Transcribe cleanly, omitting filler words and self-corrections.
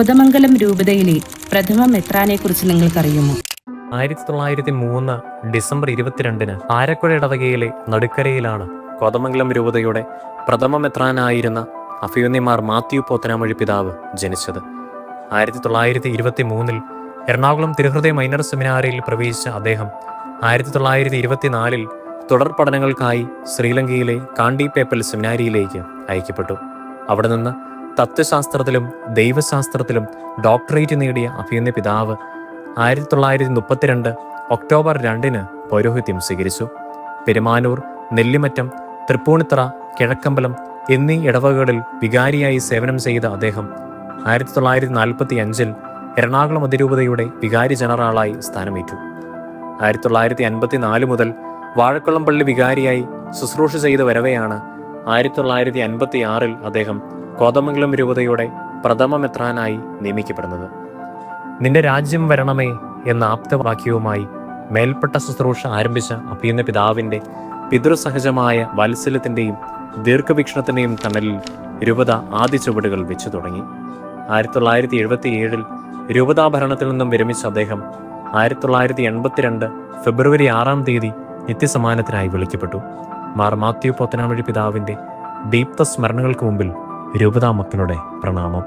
കോതമംഗലം രൂപതയിലെ പ്രഥമ മെത്രാനെക്കുറിച്ച് നിങ്ങൾക്കറിയുമോ? 1903 ഡിസംബർ 22 ആരക്കുഴ ഇടവകയിലെ നടുക്കരയിലാണ് കോതമംഗലം രൂപതയുടെ പ്രഥമ മെത്രാനായിരുന്ന അഭിമന്യമാർ മാത്യു പോത്തനാമൊഴി പിതാവ് ജനിച്ചത്. 1923 എറണാകുളം തിരുഹൃദയ മൈനർ സെമിനാരിയിൽ പ്രവേശിച്ച അദ്ദേഹം 1924 തുടർ പഠനങ്ങൾക്കായി ശ്രീലങ്കയിലെ കാണ്ടി പേപ്പൽ സെമിനാരിയിലേക്ക് അയക്കപ്പെട്ടു. അവിടെ നിന്ന് തത്വശാസ്ത്രത്തിലും ദൈവശാസ്ത്രത്തിലും ഡോക്ടറേറ്റ് നേടിയ അഭിമന്യ പിതാവ് 1932 ഒക്ടോബർ 2 പൗരോഹിത്യം സ്വീകരിച്ചു. പെരുമാനൂർ, നെല്ലിമറ്റം, തൃപ്പൂണിത്തറ, കിഴക്കമ്പലം എന്നീ ഇടവകകളിൽ വികാരിയായി സേവനം ചെയ്ത അദ്ദേഹം 1945 എറണാകുളം അതിരൂപതയുടെ വികാരി ജനറലായി സ്ഥാനമേറ്റു. 1954 മുതൽ വാഴക്കുളം പള്ളി വികാരിയായി ശുശ്രൂഷ ചെയ്തു വരവെയാണ് 1956 അദ്ദേഹം കോതമംഗലം രൂപതയുടെ പ്രഥമ മെത്രാനായി നിയമിക്കപ്പെടുന്നത്. നിന്റെ രാജ്യം വരണമേ എന്ന ആപ്തവാക്യവുമായി മേൽപ്പെട്ട ശുശ്രൂഷ ആരംഭിച്ച അഭിമന്യ പിതാവിന്റെ പിതൃസഹജമായ വാത്സല്യത്തിന്റെയും ദീർഘവീക്ഷണത്തിന്റെയും തണലിൽ രൂപത ആദ്യ ചുവടുകൾ വെച്ചു തുടങ്ങി. 1977 രൂപതാഭരണത്തിൽ നിന്നും വിരമിച്ച അദ്ദേഹം 1982 ഫെബ്രുവരി 6 നിത്യസമ്മാനത്തിനായി വിളിക്കപ്പെട്ടു. മാർ മാത്യു പോത്തനാമൊഴി പിതാവിന്റെ ദീപ്ത സ്മരണകൾക്ക് മുമ്പിൽ രൂപതാ മക്കളുടെ പ്രണാമം.